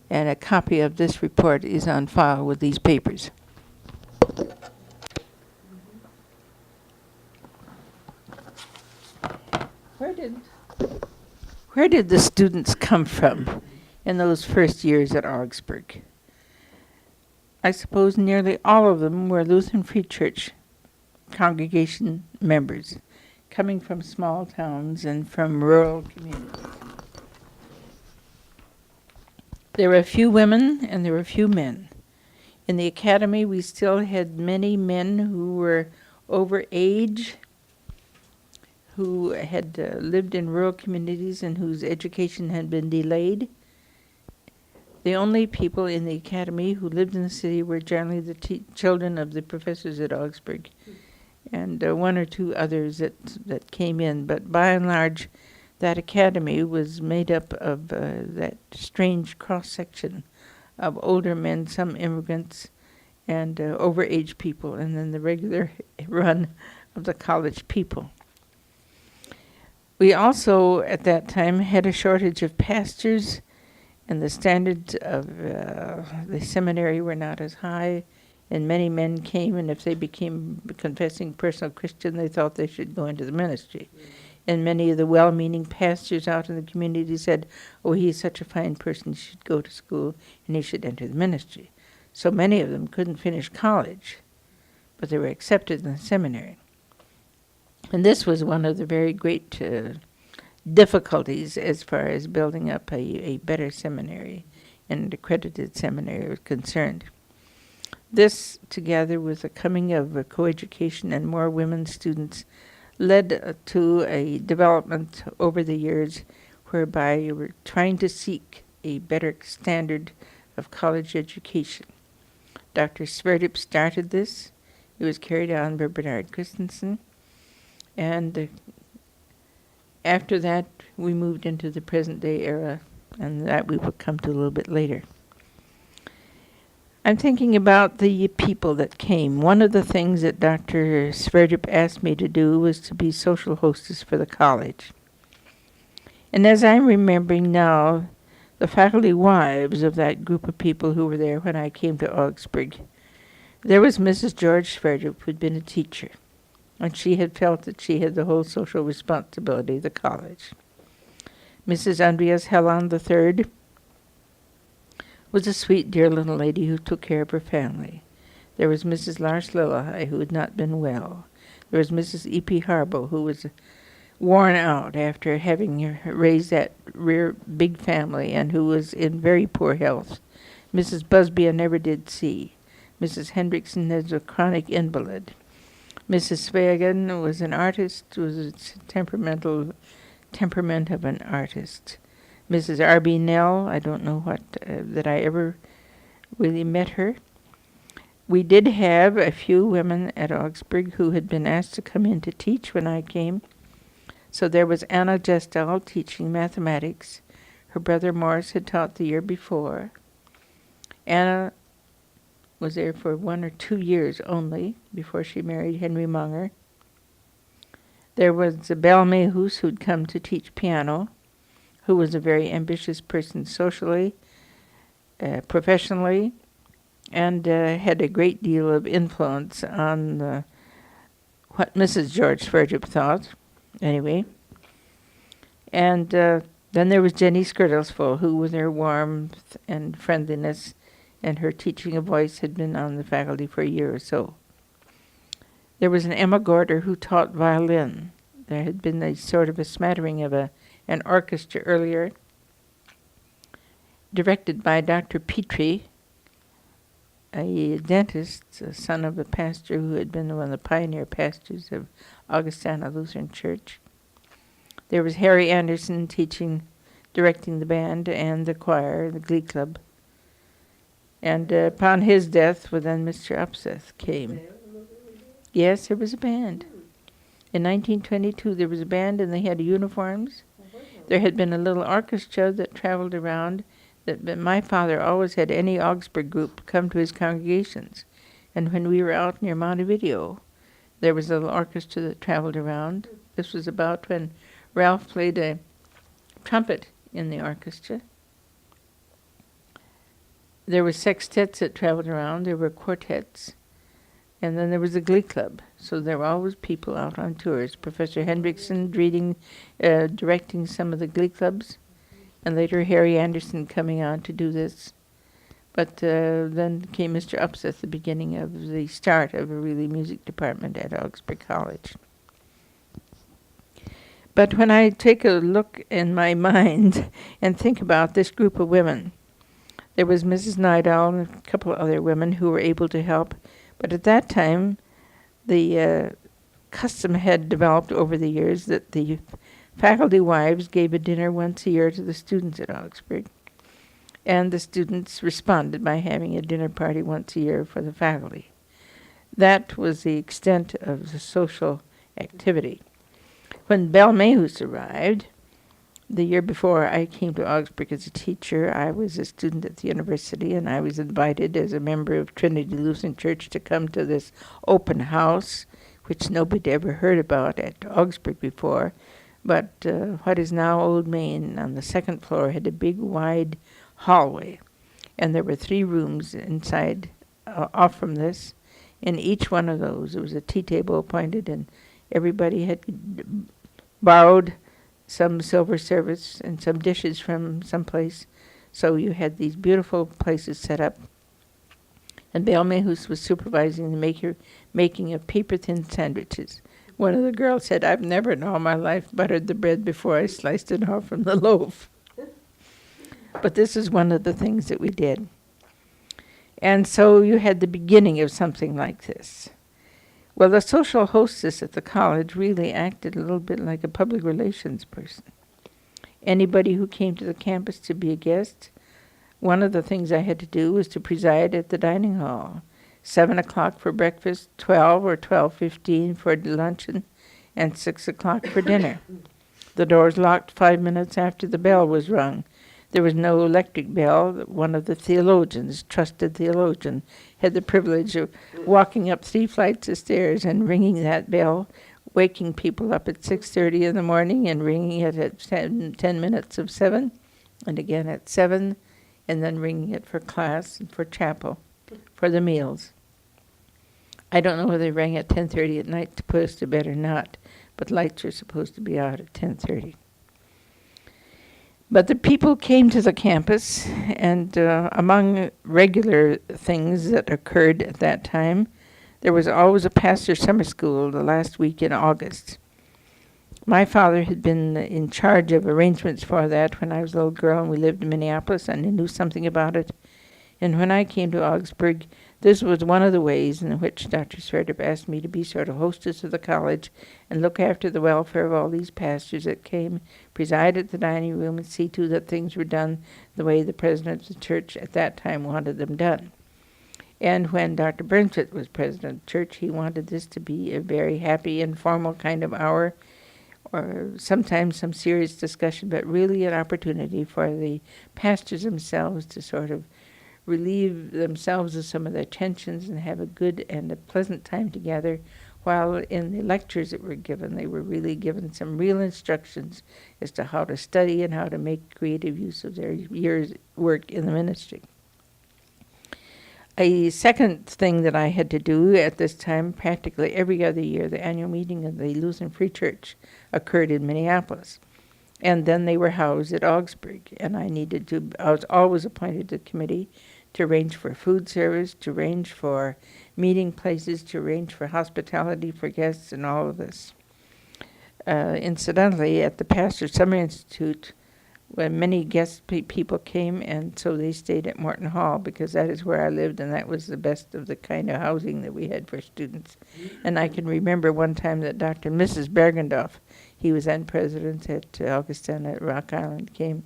and a copy of this report is on file with these papers. Where did the students come from in those first years at Augsburg? I suppose nearly all of them were Lutheran Free Church congregation members, coming from small towns and from rural communities. There were a few women and there were a few men. In the academy, we still had many men who were over age, who had lived in rural communities and whose education had been delayed. The only people in the academy who lived in the city were generally the children of the professors at Augsburg, and one or two others that came in. But by and large, that academy was made up of that strange cross-section of older men, some immigrants, and over-age people, and then the regular run of the college people. We also, at that time, had a shortage of pastors, and the standards of the seminary were not as high, and many men came, and if they became confessing personal Christian, they thought they should go into the ministry. And many of the well-meaning pastors out in the community said, oh, he's such a fine person, he should go to school, and he should enter the ministry. So many of them couldn't finish college, but they were accepted in the seminary. And this was one of the very great difficulties as far as building up a better seminary and an accredited seminary was concerned. This, together with the coming of coeducation and more women students, led to a development over the years whereby you were trying to seek a better standard of college education. Dr. Sverdrup started this. It was carried on by Bernard Christensen. And after that, we moved into the present-day era, and that we will come to a little bit later. I'm thinking about the people that came. One of the things that Dr. Sverdrup asked me to do was to be social hostess for the college. And as I'm remembering now, the faculty wives of that group of people who were there when I came to Augsburg, there was Mrs. George Sverdrup, who'd been a teacher, and she had felt that she had the whole social responsibility of the college. Mrs. Andreas Helland III was a sweet, dear little lady who took care of her family. There was Mrs. Lars Lillehei, who had not been well. There was Mrs. E.P. Harbo, who was worn out after having raised that big family and who was in very poor health. Mrs. Busby I never did see. Mrs. Hendrickson is a chronic invalid. Mrs. Svegen was an artist, was a temperament of an artist. Mrs. R.B. Nell, I don't know that I ever really met her. We did have a few women at Augsburg who had been asked to come in to teach when I came. So there was Anna Gestal teaching mathematics. Her brother Morris had taught the year before. Anna was there for 1 or 2 years only before she married Henry Munger. There was Belle Mehus, who'd come to teach piano, who was a very ambitious person socially, professionally, and had a great deal of influence on what Mrs. George Sverdrup thought, anyway. And then there was Jenny Skirtlesful, who with her warmth and friendliness and her teaching of voice had been on the faculty for a year or so. There was an Emma Gorder who taught violin. There had been a sort of a smattering of an orchestra earlier, directed by Dr. Petrie, a dentist, a son of a pastor who had been one of the pioneer pastors of Augustana Lutheran Church. There was Harry Anderson directing the band and the choir, the glee club. And upon his death, well, then Mr. Upseth came. Yes, there was a band. In 1922, there was a band, and they had uniforms. There had been a little orchestra that traveled around. That my father always had any Augsburg group come to his congregations. And when we were out near Montevideo, there was a little orchestra that traveled around. This was about when Ralph played a trumpet in the orchestra. There were sextets that traveled around. There were quartets. And then there was a glee club. So there were always people out on tours. Professor Hendrickson directing some of the glee clubs. And later Harry Anderson coming on to do this. But then came Mr. Upseth, the beginning of the start of a really music department at Augsburg College. But when I take a look in my mind and think about this group of women, there was Mrs. Nydal and a couple of other women who were able to help. But at that time, the custom had developed over the years that the faculty wives gave a dinner once a year to the students at Augsburg. And the students responded by having a dinner party once a year for the faculty. That was the extent of the social activity. When Belle Mehus arrived, the year before I came to Augsburg as a teacher, I was a student at the university, and I was invited as a member of Trinity Lutheran Church to come to this open house, which nobody ever heard about at Augsburg before. But what is now Old Main on the second floor had a big, wide hallway, and there were 3 rooms inside, off from this. In each one of those, there was a tea table appointed, and everybody had borrowed some silver service and some dishes from someplace. So you had these beautiful places set up. And Belle Mehus was supervising the making of paper-thin sandwiches. One of the girls said, "I've never in all my life buttered the bread before I sliced it off from the loaf." But this is one of the things that we did. And so you had the beginning of something like this. Well, the social hostess at the college really acted a little bit like a public relations person. Anybody who came to the campus to be a guest, one of the things I had to do was to preside at the dining hall. 7 o'clock for breakfast, 12 or 12:15 for luncheon, and 6 o'clock for dinner. The doors locked 5 minutes after the bell was rung. There was no electric bell. One of the theologians, trusted theologian, had the privilege of walking up 3 flights of stairs and ringing that bell, waking people up at 6:30 in the morning and ringing it at 10 minutes of 7, and again at 7, and then ringing it for class and for chapel, for the meals. I don't know whether they rang at 10:30 at night to put us to bed or not, but lights are supposed to be out at 10:30. But the people came to the campus, and among regular things that occurred at that time, there was always a pastor's summer school the last week in August. My father had been in charge of arrangements for that when I was a little girl, and we lived in Minneapolis, and he knew something about it. And when I came to Augsburg, this was one of the ways in which Dr. Sverdrup asked me to be sort of hostess of the college and look after the welfare of all these pastors that came, preside at the dining room, and see to that things were done the way the president of the church at that time wanted them done. And when Dr. Burnsit was president of the church, he wanted this to be a very happy, informal kind of hour, or sometimes some serious discussion, but really an opportunity for the pastors themselves to sort of relieve themselves of some of their tensions and have a good and a pleasant time together, while in the lectures that were given, they were really given some real instructions as to how to study and how to make creative use of their year's work in the ministry. A second thing that I had to do at this time, practically every other year, the annual meeting of the Lutheran Free Church occurred in Minneapolis. And then they were housed at Augsburg, and I was always appointed to the committee to arrange for food service, to arrange for meeting places, to arrange for hospitality for guests, and all of this. Incidentally, at the Pastor's Summer Institute, when many guest people came, and so they stayed at Mortensen Hall, because that is where I lived, and that was the best of the kind of housing that we had for students. And I can remember one time that Dr. and Mrs. Bergendorf, he was then president at Augustine at Rock Island, came,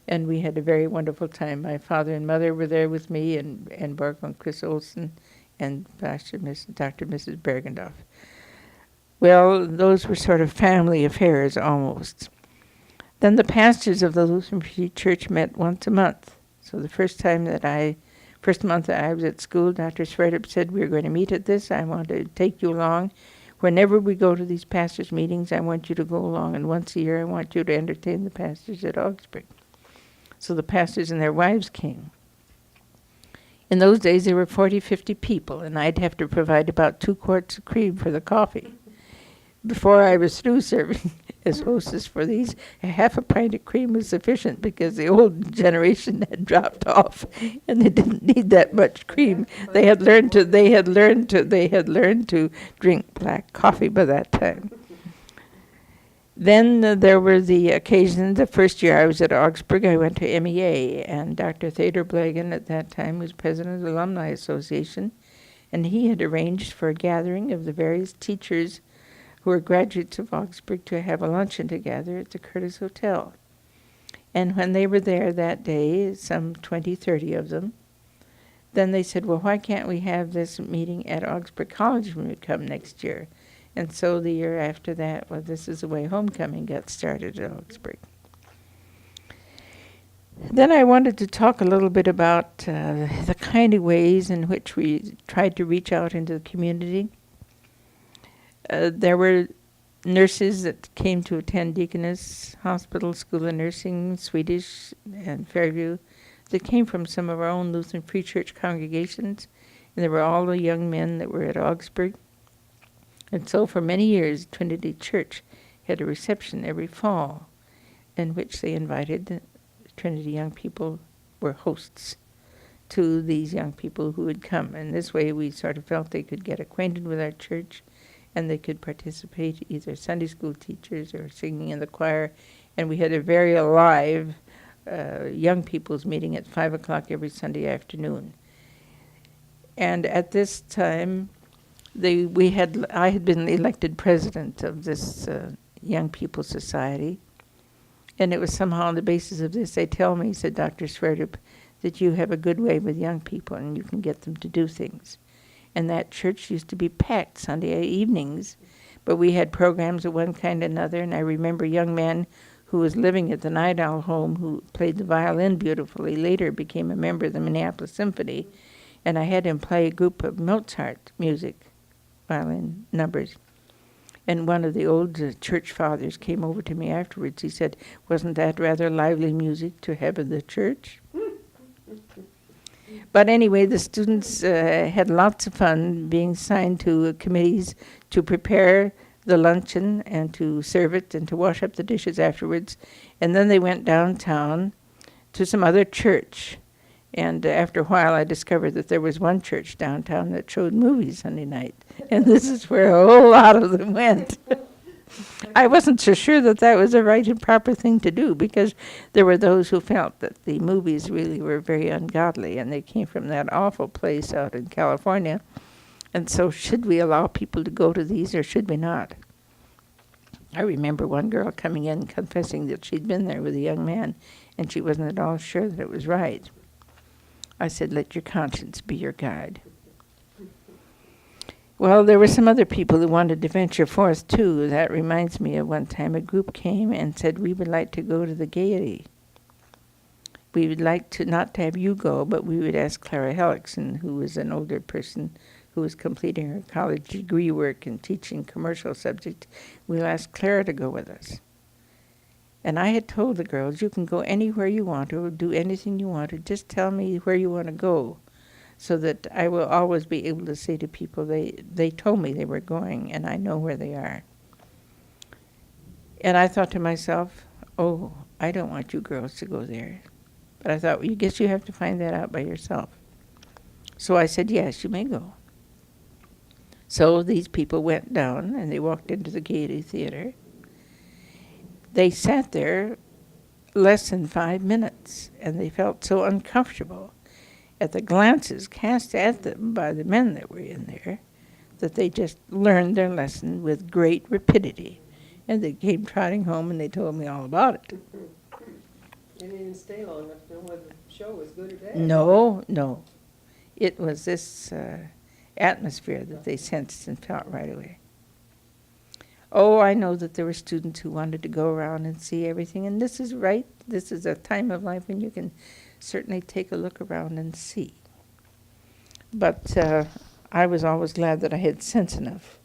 and we had a very wonderful time. My father and mother were there with me, and Borgel and Chris Olson, and Dr. and Mrs. Bergendorf. Well, those were sort of family affairs almost. Then the pastors of the Lutheran Free Church met once a month. So the first month that I was at school, Dr. Sverdrup said, we're going to meet at this. I want to take you along. Whenever we go to these pastors' meetings, I want you to go along. And once a year, I want you to entertain the pastors at Augsburg. So the pastors and their wives came. In those days, there were 40, 50 people, and I'd have to provide about 2 quarts of cream for the coffee. Before I was through serving as hostess for these, half a pint of cream was sufficient, because the old generation had dropped off and they didn't need that much cream. They had learned to drink black coffee by that time. Then there were the occasions. The first year I was at Augsburg, I went to MEA, and Dr. Thader Blagan at that time was president of the Alumni Association, and he had arranged for a gathering of the various teachers who were graduates of Augsburg to have a luncheon together at the Curtis Hotel. And when they were there that day, some 20, 30 of them, then they said, well, why can't we have this meeting at Augsburg College when we come next year? And so the year after that, well, this is the way homecoming got started at Augsburg. Then I wanted to talk a little bit about the kind of ways in which we tried to reach out into the community. There were nurses that came to attend Deaconess Hospital, School of Nursing, Swedish, and Fairview, that came from some of our own Lutheran Free Church congregations, and there were all the young men that were at Augsburg. And so for many years, Trinity Church had a reception every fall in which they invited Trinity young people, were hosts to these young people who would come. And this way we sort of felt they could get acquainted with our church, and they could participate, either Sunday school teachers or singing in the choir. And we had a very alive young people's meeting at 5 o'clock every Sunday afternoon. And at this time, I had been elected president of this Young People Society, and it was somehow on the basis of this. They tell me, said Dr. Sverdrup, that you have a good way with young people and you can get them to do things. And that church used to be packed Sunday evenings, but we had programs of one kind or another, and I remember a young man who was living at the Night Owl home who played the violin beautifully, later became a member of the Minneapolis Symphony, and I had him play a group of Mozart music, violin numbers. And one of the old church fathers came over to me afterwards. He said, "Wasn't that rather lively music to have in the church?" But anyway, the students had lots of fun being assigned to committees to prepare the luncheon and to serve it and to wash up the dishes afterwards. And then they went downtown to some other church. And after a while, I discovered that there was one church downtown that showed movies Sunday night. And this is where a whole lot of them went. I wasn't so sure that that was the right and proper thing to do, because there were those who felt that the movies really were very ungodly, and they came from that awful place out in California. And so should we allow people to go to these, or should we not? I remember one girl coming in confessing that she'd been there with a young man, and she wasn't at all sure that it was right. I said, let your conscience be your guide. Well, there were some other people who wanted to venture forth, too. That reminds me of one time a group came and said, we would like to go to the Getty. We would like to not to have you go, but we would ask Clara Hellickson, who was an older person who was completing her college degree work and teaching commercial subject. We'll ask Clara to go with us. And I had told the girls, you can go anywhere you want to, do anything you want to, just tell me where you want to go, so that I will always be able to say to people, they told me they were going, and I know where they are. And I thought to myself, oh, I don't want you girls to go there. But I thought, well, you guess you have to find that out by yourself. So I said, yes, you may go. So these people went down, and they walked into the Getty Theater. They sat there less than 5 minutes, and they felt so uncomfortable at the glances cast at them by the men that were in there that they just learned their lesson with great rapidity. And they came trotting home, and they told me all about it. They didn't stay long enough to know whether the show was good or bad. No. It was this atmosphere that they sensed and felt right away. Oh, I know that there were students who wanted to go around and see everything, and this is right. This is a time of life when you can certainly take a look around and see. But I was always glad that I had sense enough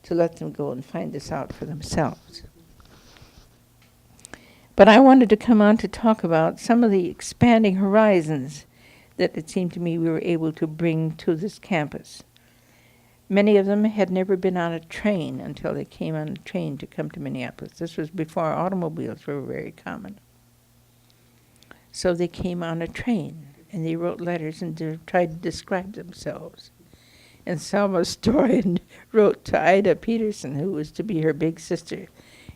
to let them go and find this out for themselves. But I wanted to come on to talk about some of the expanding horizons that it seemed to me we were able to bring to this campus. Many of them had never been on a train until they came on a train to come to Minneapolis. This was before automobiles were very common. So they came on a train, and they wrote letters and tried to describe themselves. And Selma Storian wrote to Ida Peterson, who was to be her big sister,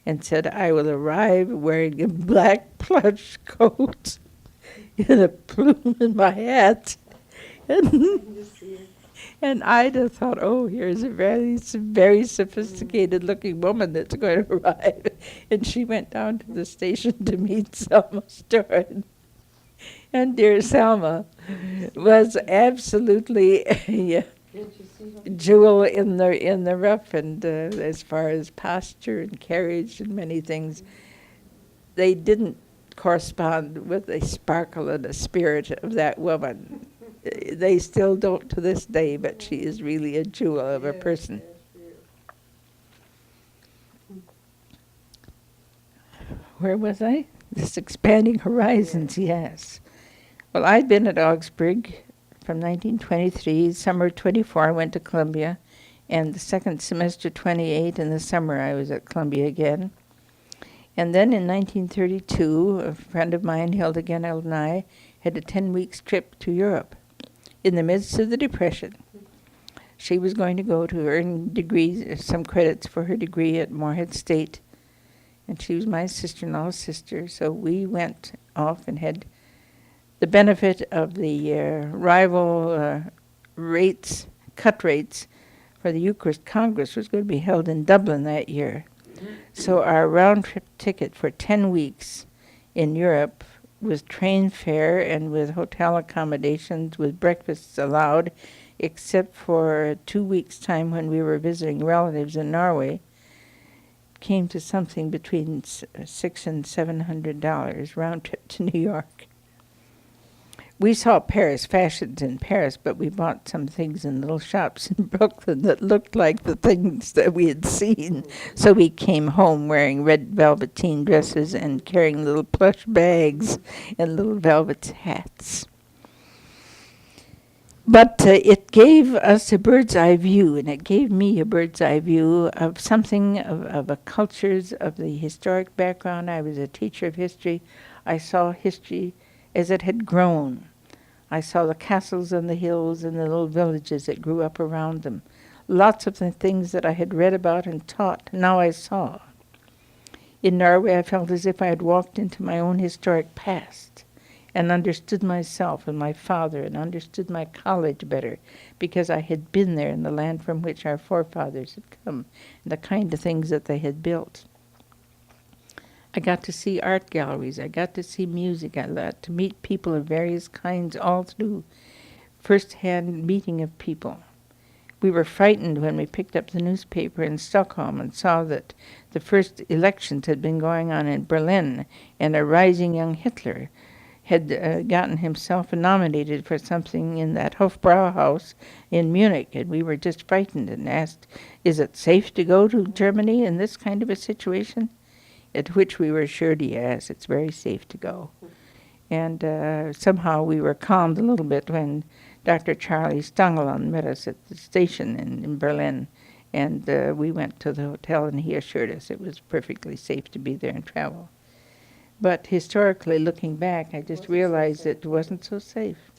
and said, I will arrive wearing a black plush coat and a plume in my hat. And Ida thought, oh, here's a very sophisticated-looking woman that's going to arrive. And she went down to the station to meet Selma Storian. And dear Selma was absolutely a jewel in the rough, and as far as posture and carriage and many things, they didn't correspond with the sparkle and the spirit of that woman. They still don't to this day, but she is really a jewel of a person. Where was I? This expanding horizons, yes. Well, I'd been at Augsburg from 1923. Summer 24, I went to Columbia, and the second semester 28, in the summer I was at Columbia again. And then in 1932, a friend of mine, Hilda Gennell, and I had a 10-week trip to Europe in the midst of the Depression. She was going to go to earn degrees, some credits for her degree at Morehead State, and she was my sister-in-law's sister, so we went off and had the benefit of the rival cut rates for for the Eucharist Congress was going to be held in Dublin that year. So our round-trip ticket for 10 weeks in Europe with train fare and with hotel accommodations with breakfasts allowed, except for 2 weeks' time when we were visiting relatives in Norway, came to something between $600 and $700 round trip to New York. We saw Paris, fashions in Paris, but we bought some things in little shops in Brooklyn that looked like the things that we had seen. So we came home wearing red velveteen dresses and carrying little plush bags and little velvet hats. But it gave us a bird's eye view, and it gave me a bird's eye view of something of a cultures of the historic background. I was a teacher of history. I saw history as it had grown. I saw the castles and the hills and the little villages that grew up around them. Lots of the things that I had read about and taught, now I saw. In Norway, I felt as if I had walked into my own historic past and understood myself and my father and understood my college better because I had been there in the land from which our forefathers had come and the kind of things that they had built. I got to see art galleries. I got to see music. I got to meet people of various kinds all through first-hand meeting of people. We were frightened when we picked up the newspaper in Stockholm and saw that the first elections had been going on in Berlin, and a rising young Hitler had gotten himself nominated for something in that Hofbrauhaus in Munich, and we were just frightened and asked, is it safe to go to Germany in this kind of a situation? At which we were assured, yes, it's very safe to go. And somehow we were calmed a little bit when Dr. Charlie Stangeland met us at the station in Berlin, and we went to the hotel, and he assured us it was perfectly safe to be there and travel. But historically, looking back, I just realized it wasn't so safe.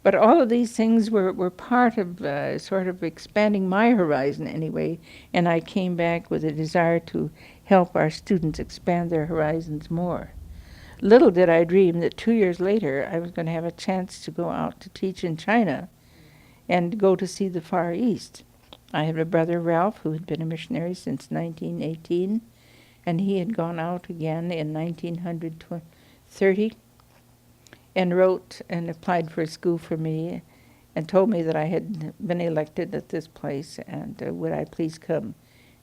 But all of these things were part of sort of expanding my horizon anyway, and I came back with a desire to help our students expand their horizons more. Little did I dream that 2 years later I was going to have a chance to go out to teach in China and go to see the Far East. I had a brother, Ralph, who had been a missionary since 1918, and he had gone out again in 1930 and wrote and applied for a school for me and told me that I had been elected at this place and would I please come.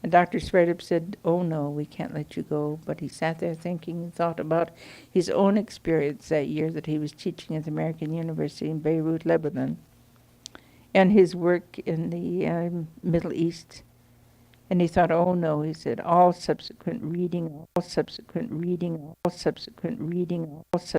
And Dr. Sverdrup said, oh no, we can't let you go. But he sat there thinking and thought about his own experience that year that he was teaching at the American University in Beirut, Lebanon, and his work in the Middle East. And he thought, oh no, he said, all subsequent reading, all subsequent reading, all subsequent reading, all subsequent